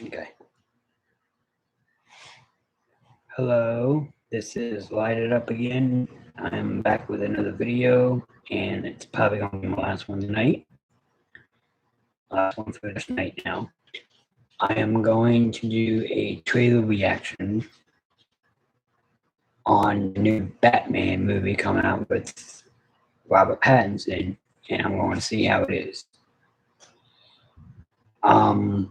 Okay. Hello, this is Light It Up again. I'm back with another video, and it's probably going to be my last one tonight. Last one for this night now. I am going to do a trailer reaction on the new Batman movie coming out with Robert Pattinson, and I'm going to see how it is.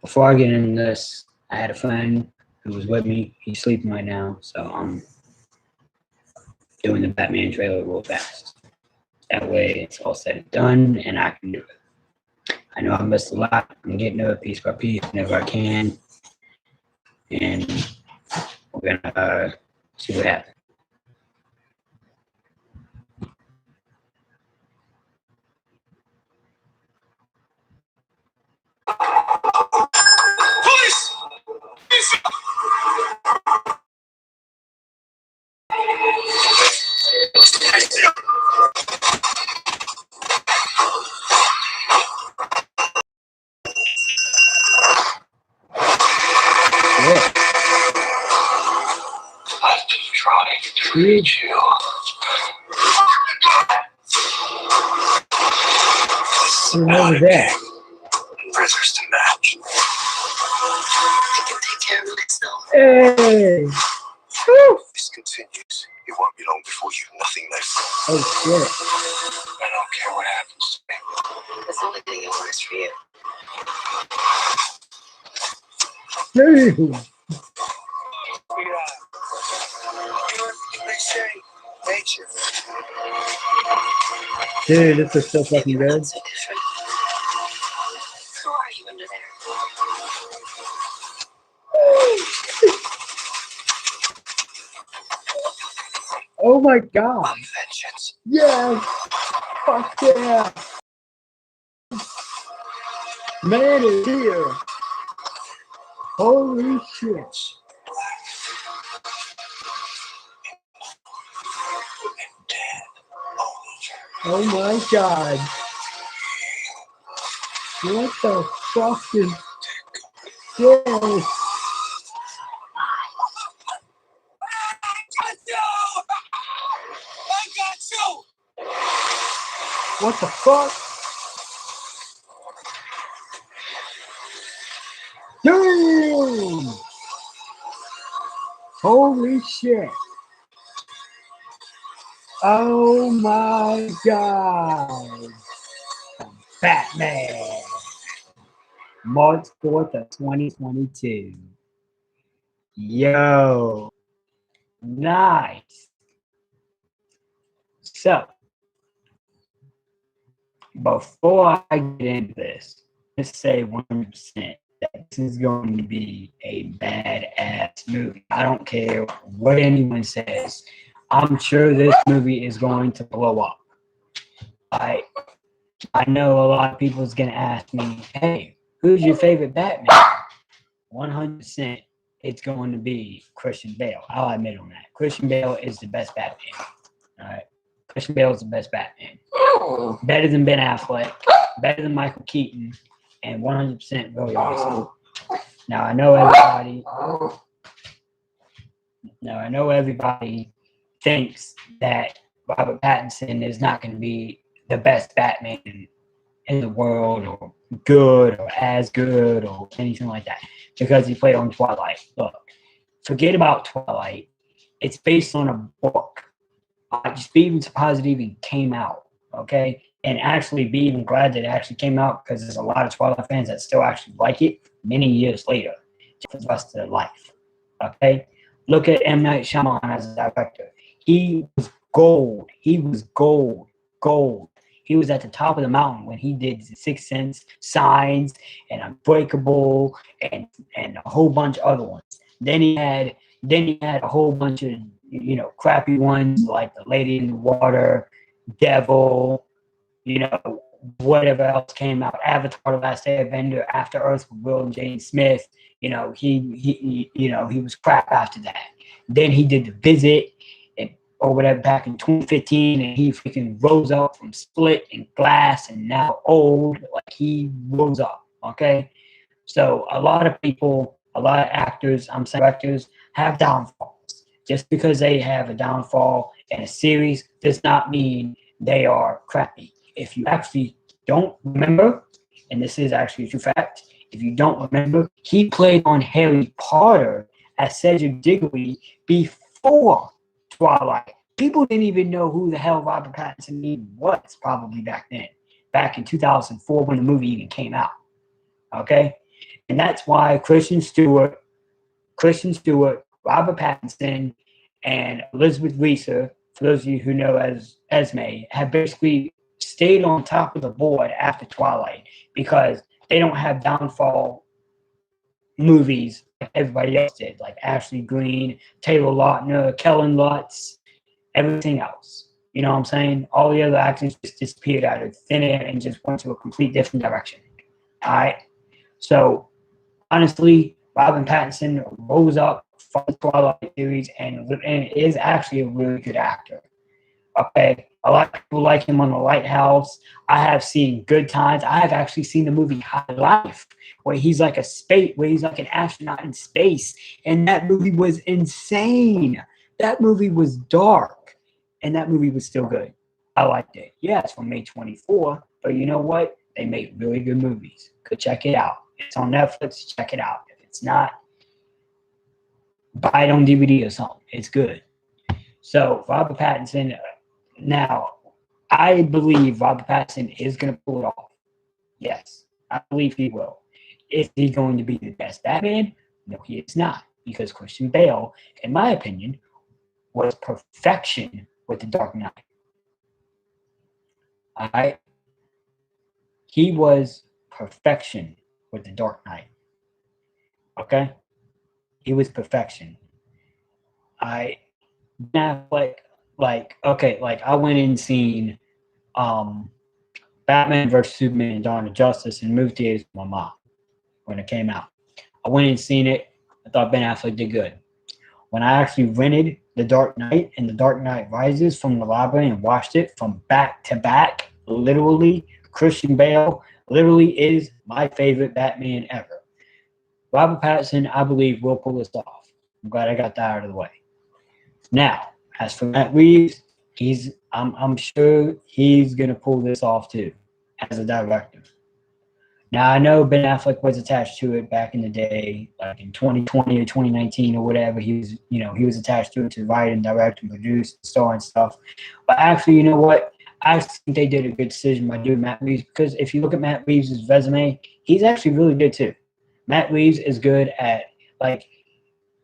Before I get into this, I had a friend who was with me. He's sleeping right now, so I'm doing the Batman trailer real fast. That way it's all said and done, and I can do it. I know I missed a lot. I'm getting to it piece by piece whenever I can, and we're gonna see what happens. Police! Yeah. I've been trying to reach you. What was that? Prisoners to match. I can take care of myself. Hey! Woo! This continues. It won't be long before you've nothing left. Oh shit. I don't care what happens to me. It's only gonna get worse for you. Hey! They say nature. Dude, this is so fucking good. So different. Who are you under there? Oh my god. Vengeance. Yes. Fuck yeah. Man is here. Holy shit. Oh my god. What the fuck is this? What the fuck? Damn! Holy shit. Oh my god. Batman. March 4th of 2022. Yo. Nice. So, before I get into this, let's say 100% that this is going to be a badass movie. I don't care what anyone says. I'm sure this movie is going to blow up. I know a lot of people is going to ask me, hey, who's your favorite Batman? 100% it's going to be Christian Bale. I'll admit on that. Christian Bale is the best Batman. All right. Christian Bale is the best Batman. Better than Ben Affleck, better than Michael Keaton, and 100% really awesome. Now I know everybody thinks that Robert Pattinson is not going to be the best Batman in the world, or good, or as good, or anything like that, because he played on Twilight. Look, forget about Twilight. It's based on a book. Just be even surprised it even came out, okay? And actually be even glad that it actually came out, because there's a lot of Twilight fans that still actually like it many years later, just for the rest of their life, okay? Look at M. Night Shyamalan as a director. He was gold. He was gold. He was at the top of the mountain when he did Sixth Sense, Signs, and Unbreakable, and a whole bunch of other ones. Then he had a whole bunch of crappy ones like The Lady in the Water, Devil, whatever else came out. Avatar: The Last Airbender, After Earth with Will and Jane Smith. He was crap after that. Then he did The Visit, or whatever, back in 2015, and he freaking rose up from Split and Glass, and now Old, like he rose up, okay? So a lot of people, a lot of actors, I'm saying directors, have downfalls. Just because they have a downfall in a series does not mean they are crappy. If you actually don't remember, and this is actually a true fact, if you don't remember, he played on Harry Potter as Cedric Diggory before Twilight. People didn't even know who the hell Robert Pattinson even was probably back then, back in 2004 when the movie even came out. Okay? And that's why Christian Stewart, Robert Pattinson, and Elizabeth Reeser, for those of you who know as Esme, have basically stayed on top of the board after Twilight because they don't have downfall movies like everybody else did, like Ashley Greene, Taylor Lautner, Kellen Lutz, everything else. You know what I'm saying? All the other actors just disappeared out of thin air and just went to a complete different direction. All right. So honestly, Robin Pattinson rose up from the Twilight series and is actually a really good actor. Okay, a lot of people like him on The Lighthouse. I have seen Good Times. I have actually seen the movie High Life, where he's like an astronaut in space, and that movie was insane. That movie was dark, and that movie was still good. I liked it. Yeah, it's from May 24, but you know what? They make really good movies. Go check it out. It's on Netflix. Check it out. If it's not, buy it on DVD or something. It's good. So Robert Pattinson. Now, I believe Robert Pattinson is going to pull it off. Yes, I believe he will. Is he going to be the best Batman? No, he is not. Because Christian Bale, in my opinion, was perfection with the Dark Knight. All right? He was perfection with the Dark Knight. Okay? He was perfection. I now like I went and seen Batman versus Superman and Dawn of Justice in movie theaters with my mom when it came out. I went and seen it. I thought Ben Affleck did good. When I actually rented The Dark Knight and The Dark Knight Rises from the library and watched it from back to back, literally, Christian Bale literally is my favorite Batman ever. Robert Pattinson, I believe, will pull this off. I'm glad I got that out of the way. Now, as for Matt Reeves, I'm sure he's gonna pull this off too, as a director. Now I know Ben Affleck was attached to it back in the day, like in 2020 or 2019 or whatever. He was attached to it to write and direct and produce and star and stuff. But actually, you know what? I think they did a good decision by doing Matt Reeves because if you look at Matt Reeves' resume, he's actually really good too. Matt Reeves is good at like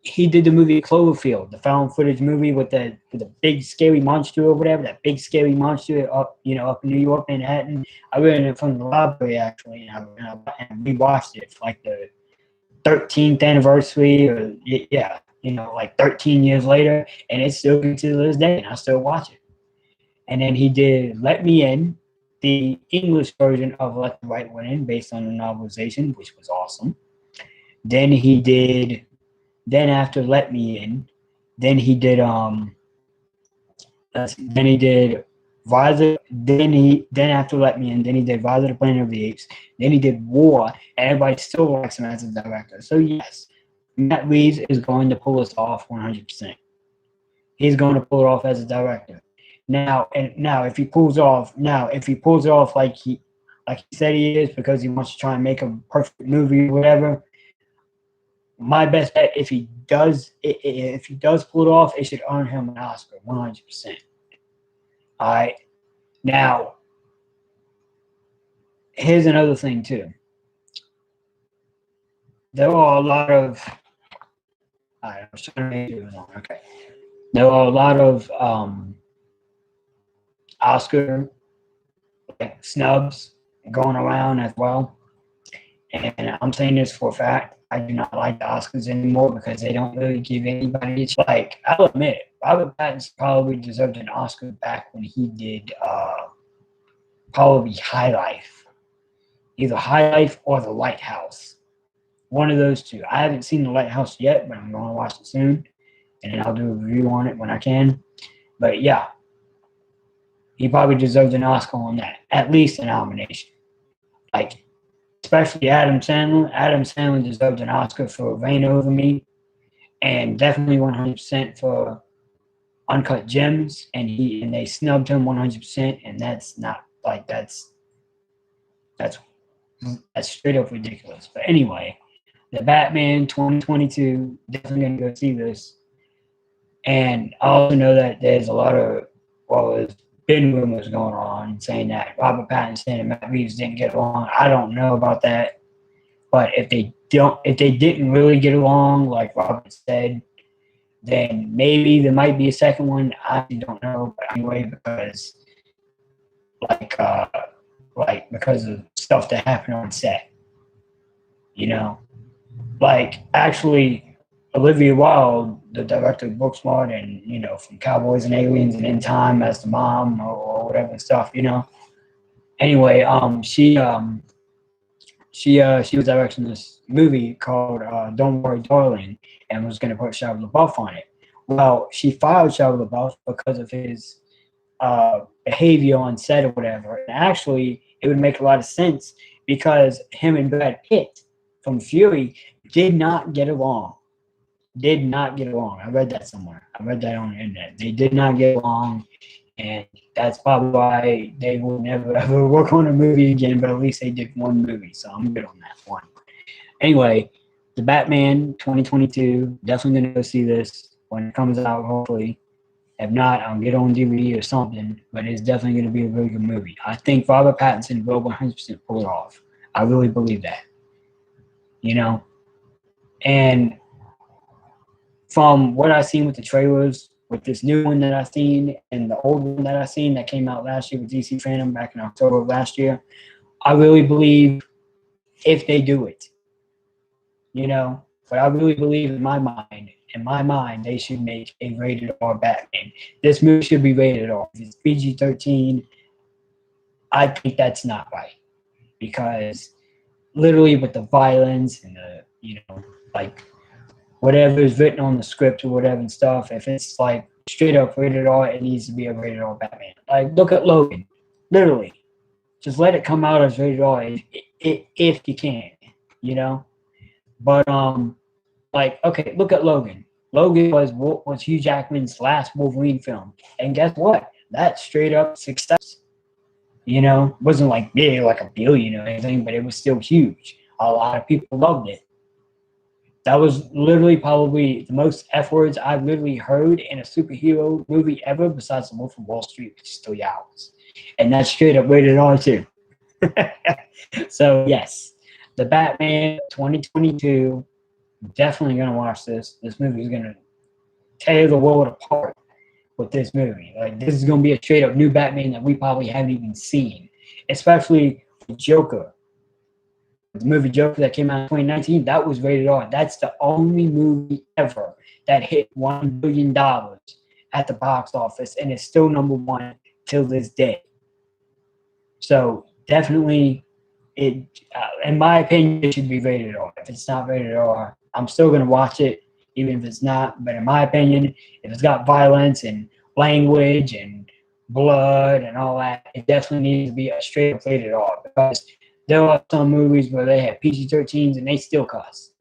he did the movie Cloverfield, the found footage movie with the big scary monster or whatever, that big scary monster up in New York, Manhattan. I rented it from the library actually, and we watched it for like the 13th anniversary, or yeah, like 13 years later, and it's still good to this day, and I still watch it. And then he did Let Me In, the English version of Let the Right One In, based on the novelization, which was awesome. Then he did then after Let Me In, then he did then he did then after Let Me In, then he did Rise of the Planet of the Apes, then he did War, and everybody still likes him as a director. So yes, Matt Reeves is going to pull this off 100%. He's going to pull it off as a director. Now if he pulls off like he said he is because he wants to try and make a perfect movie or whatever, my best bet, if he does pull it off, it should earn him an Oscar, 100%. All right. Now, here's another thing too. There are a lot of. All right, I was trying to make it long. Okay. There are a lot of Oscar snubs going around as well, and I'm saying this for a fact. I do not like the Oscars anymore because they don't really give anybody. It's like, I'll admit, Robert Pattinson probably deserved an Oscar back when he did probably High Life. Either High Life or The Lighthouse. One of those two. I haven't seen The Lighthouse yet, but I'm going to watch it soon. And then I'll do a review on it when I can. But yeah, he probably deserved an Oscar on that. At least a nomination. Like, especially Adam Sandler. Adam Sandler deserved an Oscar for Reign Over Me, and definitely 100% for Uncut Gems. And they snubbed him 100%, and that's not like that's that's straight up ridiculous. But anyway, the Batman 2022, definitely gonna go see this. And I also know that there's a lot of, well, there's been rumors going on saying that Robert Pattinson and Matt Reeves didn't get along. I don't know about that, but if they didn't really get along, like Robert said, then maybe there might be a second one. I don't know, but anyway, like uh, because of stuff that happened on set, you know, like actually Olivia Wilde, the director of Booksmart and, from Cowboys and Aliens and In Time as the mom or whatever and stuff, Anyway, she was directing this movie called Don't Worry Darling and was gonna put Shia LaBeouf on it. Well, she fired Shia LaBeouf because of his behavior on set or whatever. And actually it would make a lot of sense because him and Brad Pitt from Fury did not get along. Did not get along. I read that somewhere. I read that on the internet. They did not get along, and that's probably why they will never ever work on a movie again. But at least they did one movie, so I'm good on that one. Anyway, the Batman 2022. Definitely gonna go see this when it comes out. Hopefully, if not, I'll get on DVD or something. But it's definitely gonna be a really good movie. I think Robert Pattinson will 100% pull it off. I really believe that. You know, and from what I've seen with the trailers, with this new one that I've seen and the old one that I've seen that came out last year with DC Phantom back in October of last year, I really believe if they do it, but I really believe in my mind, they should make a rated R Batman. This movie should be rated R. If it's PG-13, I think that's not right because literally with the violence and the, like whatever is written on the script or whatever and stuff, if it's like straight up rated R, it needs to be a rated R Batman. Like, look at Logan. Literally. Just let it come out as rated R if you can, you know? But, okay, look at Logan. Logan was Hugh Jackman's last Wolverine film. And guess what? That's straight up success. Wasn't like big, like a billion or anything, but it was still huge. A lot of people loved it. That was literally probably the most F words I've literally heard in a superhero movie ever, besides The Wolf of Wall Street, which is 3 hours. And that's straight up rated R too. So yes, the Batman 2022. Definitely gonna watch this. This movie is gonna tear the world apart with this movie. Like, this is gonna be a straight up new Batman that we probably haven't even seen, especially with Joker. The movie Joker that came out in 2019, that was rated R. That's the only movie ever that hit $1 billion at the box office, and it's still number one till this day. So definitely, in my opinion, it should be rated R. If it's not rated R, I'm still going to watch it, even if it's not. But in my opinion, if it's got violence and language and blood and all that, it definitely needs to be a straight up rated R, because there are some movies where they have PG-13s and they still cuss.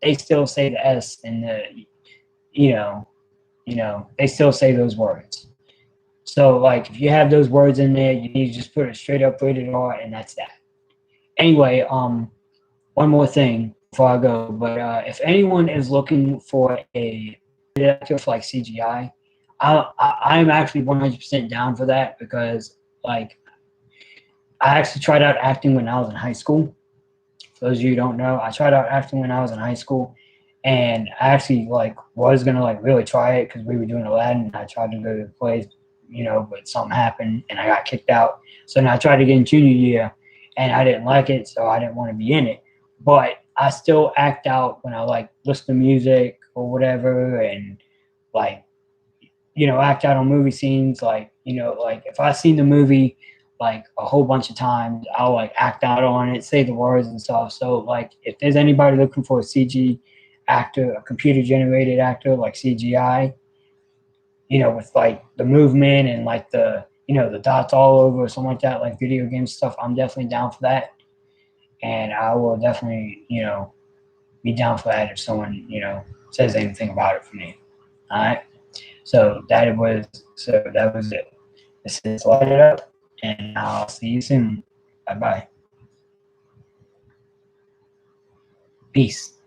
They still say the S and the, they still say those words. So, like, if you have those words in there, you need to just put it straight up rated R, and that's that. Anyway, one more thing before I go, but if anyone is looking for a actor for like CGI, I'm actually 100% down for that, because like I actually tried out acting when I was in high school. For those of you who don't know, I tried out acting when I was in high school, and I actually was gonna really try it because we were doing Aladdin. And I tried to go to the plays, but something happened and I got kicked out. So then I tried to get in junior year, and I didn't like it, so I didn't want to be in it. But I still act out when I listen to music or whatever, and act out on movie scenes. If I've seen the movie a whole bunch of times, I'll act out on it, say the words and stuff. So if there's anybody looking for a CG actor, a computer generated actor like CGI, with the movement and the the dots all over or something like that, like video game stuff, I'm definitely down for that. and I will definitely, be down for that if someone, says anything about it for me. All right. So that was it. This is Light It Up, and I'll see you soon. Bye bye. Peace.